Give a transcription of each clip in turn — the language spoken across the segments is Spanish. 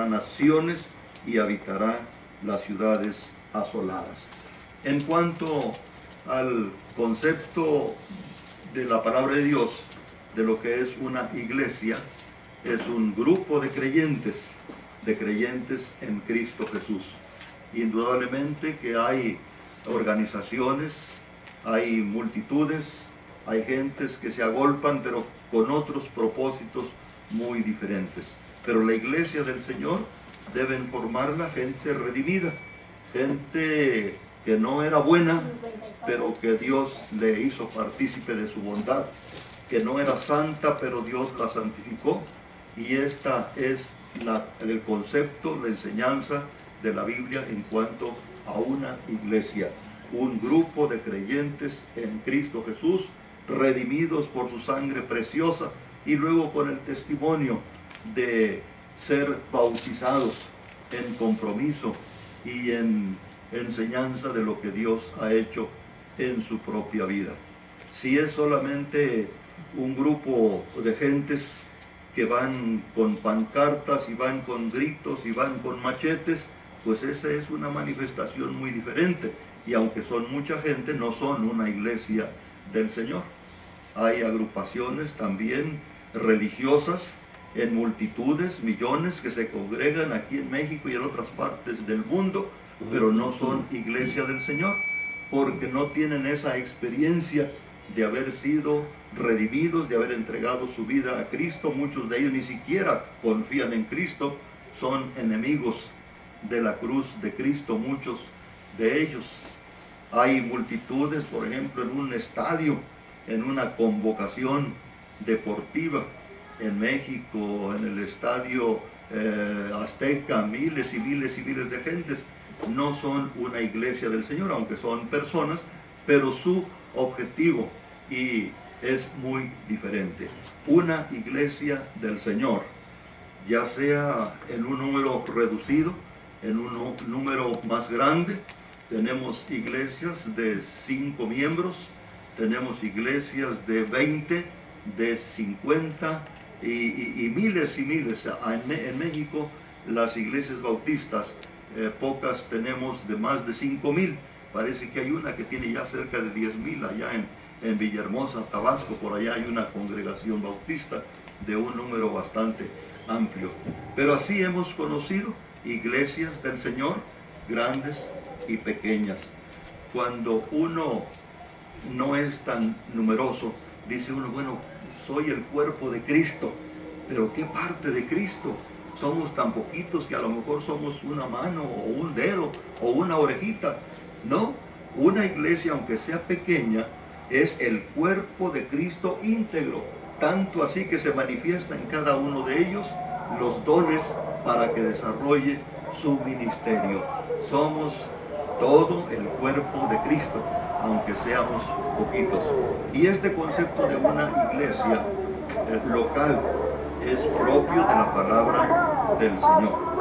las naciones y habitará las ciudades asoladas. En cuanto al concepto de la palabra de Dios, de lo que es una iglesia, es un grupo de creyentes en Cristo Jesús. Indudablemente que hay organizaciones, hay multitudes, hay gentes que se agolpan, pero con otros propósitos muy diferentes. Pero la iglesia del Señor deben formarla gente redimida, gente que no era buena, pero que Dios le hizo partícipe de su bondad, que no era santa, pero Dios la santificó. Y esta es el concepto, la enseñanza de la Biblia en cuanto a una iglesia, un grupo de creyentes en Cristo Jesús, redimidos por su sangre preciosa, y luego con el testimonio de ser bautizados en compromiso y en enseñanza de lo que Dios ha hecho en su propia vida. Si es solamente un grupo de gentes que van con pancartas y van con gritos y van con machetes, pues esa es una manifestación muy diferente. Y aunque son mucha gente, no son una iglesia del Señor. Hay agrupaciones también religiosas en multitudes, millones que se congregan aquí en México y en otras partes del mundo, pero no son iglesia del Señor, porque no tienen esa experiencia de haber sido redimidos, de haber entregado su vida a Cristo. Muchos de ellos ni siquiera confían en Cristo, son enemigos de la cruz de Cristo, muchos de ellos. Hay multitudes, por ejemplo, en un estadio, en una convocación deportiva en México, en el estadio Azteca, miles y miles y miles de gentes. No son una iglesia del Señor, aunque son personas, pero su objetivo y es muy diferente. Una iglesia del Señor, ya sea en un número reducido, en un número más grande. Tenemos iglesias de 5 miembros, tenemos iglesias de 20, de 50 y miles y miles. En México las iglesias bautistas, pocas tenemos de más de 5,000. Parece que hay una que tiene ya cerca de 10,000 allá en Villahermosa, Tabasco. Por allá hay una congregación bautista de un número bastante amplio. Pero así hemos conocido iglesias del Señor, grandes y pequeñas. Cuando uno no es tan numeroso, dice uno, bueno, soy el cuerpo de Cristo, pero ¿qué parte de Cristo? Somos tan poquitos que a lo mejor somos una mano o un dedo o una orejita. No, una iglesia, aunque sea pequeña, es el cuerpo de Cristo íntegro, tanto así que se manifiesta en cada uno de ellos los dones para que desarrolle su ministerio. Somos todo el cuerpo de Cristo, aunque seamos poquitos. Y este concepto de una iglesia local es propio de la palabra del Señor.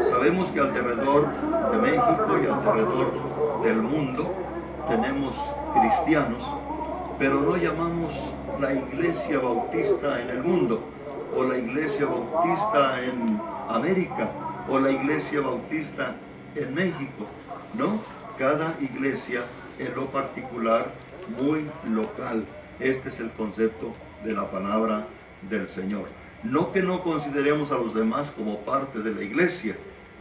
Sabemos que alrededor de México y alrededor del mundo tenemos cristianos, pero no llamamos la iglesia bautista en el mundo, o la iglesia bautista en América, o la iglesia bautista en México. No, cada iglesia en lo particular, muy local. Este es el concepto de la palabra del Señor. No que no consideremos a los demás como parte de la iglesia,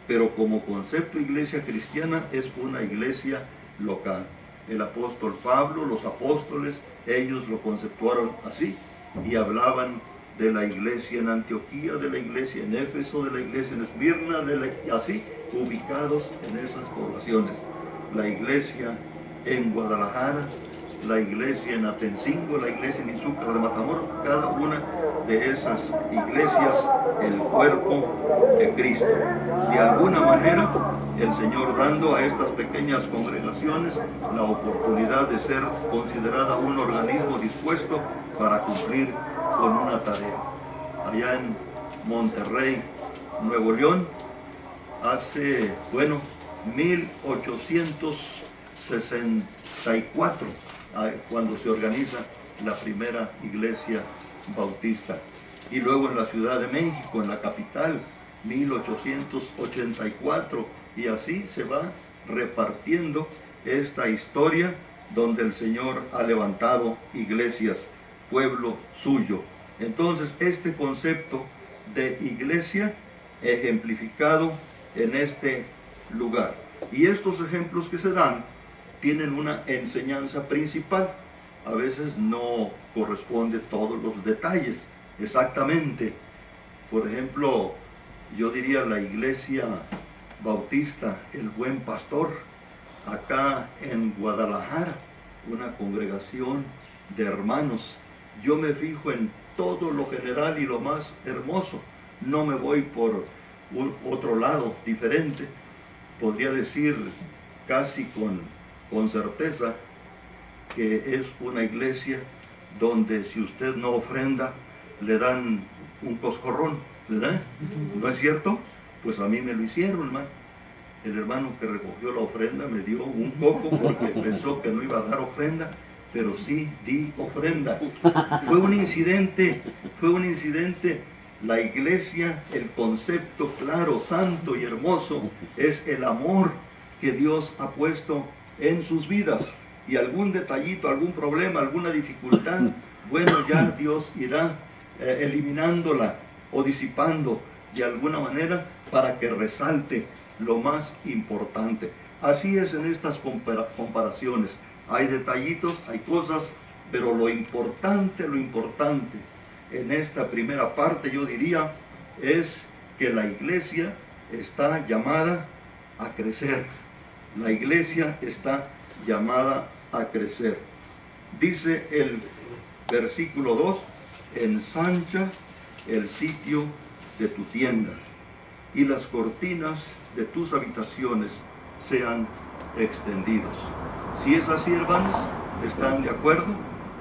pero como concepto iglesia cristiana es una iglesia local. El apóstol Pablo, los apóstoles, ellos lo conceptuaron así y hablaban de la iglesia en Antioquía, de la iglesia en Éfeso, de la iglesia en Esmirna, así ubicados en esas poblaciones. La iglesia en Guadalajara, la iglesia en Atencingo, la iglesia en Izúcar de Matamoros, cada una de esas iglesias, el cuerpo de Cristo. De alguna manera, el Señor dando a estas pequeñas congregaciones la oportunidad de ser considerada un organismo dispuesto para cumplir con una tarea. Allá en Monterrey, Nuevo León, hace, 1864, cuando se organiza la primera iglesia bautista. Y luego en la Ciudad de México, en la capital, 1884, y así se va repartiendo esta historia donde el Señor ha levantado iglesias, pueblo suyo. Entonces, este concepto de iglesia ejemplificado en este lugar. Y estos ejemplos que se dan tienen una enseñanza principal. A veces no corresponde todos los detalles exactamente. Por ejemplo, yo diría la iglesia bautista, el Buen Pastor, acá en Guadalajara, una congregación de hermanos. Yo me fijo en todo lo general y lo más hermoso. No me voy por otro lado diferente. Podría decir casi con certeza que es una iglesia donde si usted no ofrenda, le dan un coscorrón, ¿verdad? ¿No es cierto? Pues a mí me lo hicieron, hermano. El hermano que recogió la ofrenda me dio un poco porque pensó que no iba a dar ofrenda, pero sí di ofrenda. Fue un incidente. La iglesia, el concepto claro, santo y hermoso, es el amor que Dios ha puesto en sus vidas. Y algún detallito, algún problema, alguna dificultad, bueno, ya Dios irá eliminándola o disipando de alguna manera para que resalte lo más importante. Así es en estas comparaciones. Hay detallitos, hay cosas, pero lo importante en esta primera parte, yo diría, es que la iglesia está llamada a crecer. La iglesia está llamada a crecer. Dice el versículo 2, ensancha el sitio de tu tienda y las cortinas de tus habitaciones sean extendidos. Si es así, hermanos, ¿están de acuerdo?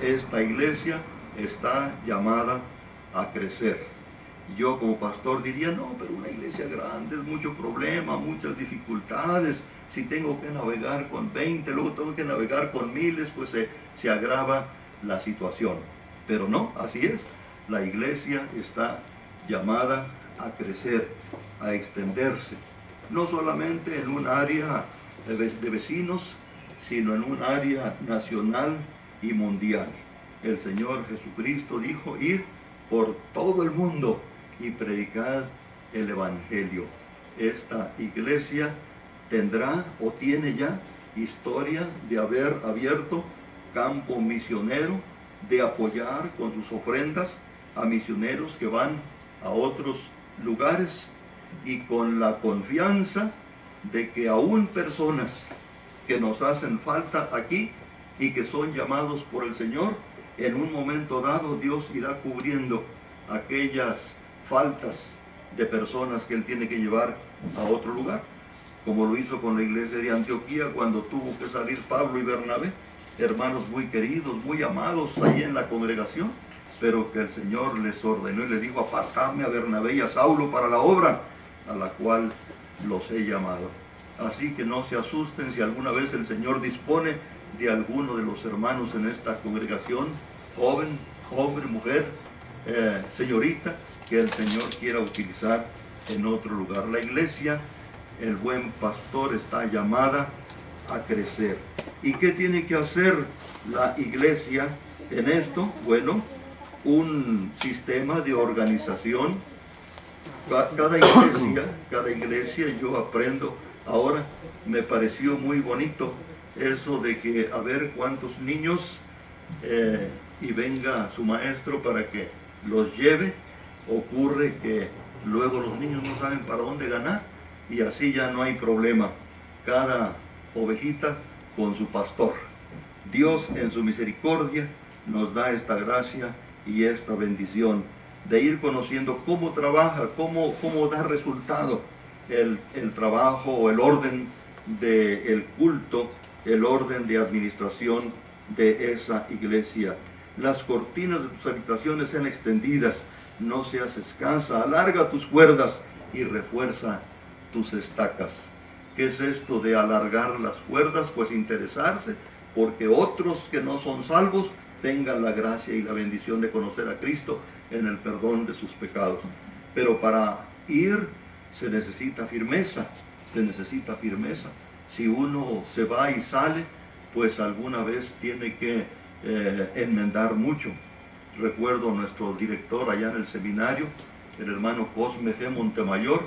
Esta iglesia está llamada a crecer. Yo como pastor diría, no, pero una iglesia grande es mucho problema, muchas dificultades. Si tengo que navegar con 20, luego tengo que navegar con miles, pues se agrava la situación. Pero no, así es. La iglesia está llamada a crecer, a extenderse. No solamente en un área de vecinos, sino en un área nacional y mundial. El Señor Jesucristo dijo, ir por todo el mundo y predicar el Evangelio. Esta iglesia tendrá o tiene ya historia de haber abierto campo misionero, de apoyar con sus ofrendas a misioneros que van a otros lugares, y con la confianza de que aún personas que nos hacen falta aquí y que son llamados por el Señor, en un momento dado Dios irá cubriendo aquellas faltas de personas que Él tiene que llevar a otro lugar, como lo hizo con la iglesia de Antioquía cuando tuvo que salir Pablo y Bernabé, hermanos muy queridos, muy amados ahí en la congregación, pero que el Señor les ordenó y les dijo, apartadme a Bernabé y a Saulo para la obra a la cual los he llamado. Así que no se asusten si alguna vez el Señor dispone de alguno de los hermanos en esta congregación, joven, mujer, señorita, que el Señor quiera utilizar en otro lugar. La iglesia, el Buen Pastor, está llamada a crecer. ¿Y qué tiene que hacer la iglesia en esto? Bueno, un sistema de organización. Cada iglesia, yo aprendo ahora, me pareció muy bonito eso de que a ver cuántos niños y venga su maestro para que los lleve. Ocurre que luego los niños no saben para dónde ganar y así ya no hay problema. Cada ovejita con su pastor. Dios en su misericordia nos da esta gracia y esta bendición de ir conociendo cómo trabaja, cómo da resultado el trabajo o el orden del culto, el orden de administración de esa iglesia. Las cortinas de tus habitaciones sean extendidas, no seas escasa, alarga tus cuerdas y refuerza tus estacas. ¿Qué es esto de alargar las cuerdas? Pues interesarse porque otros que no son salvos tengan la gracia y la bendición de conocer a Cristo en el perdón de sus pecados. Pero para ir se necesita firmeza, se necesita firmeza. Si uno se va y sale, pues alguna vez tiene que enmendar mucho. Recuerdo nuestro director allá en el seminario, el hermano Cosme G. Montemayor.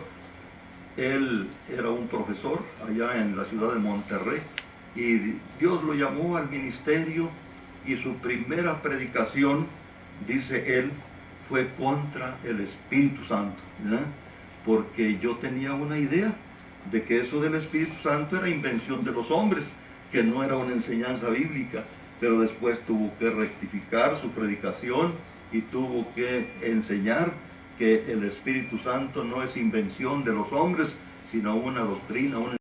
Él era un profesor allá en la ciudad de Monterrey y Dios lo llamó al ministerio y su primera predicación, dice él, fue contra el Espíritu Santo, ¿verdad? Porque yo tenía una idea de que eso del Espíritu Santo era invención de los hombres, que no era una enseñanza bíblica, pero después tuvo que rectificar su predicación y tuvo que enseñar que el Espíritu Santo no es invención de los hombres, sino una doctrina, una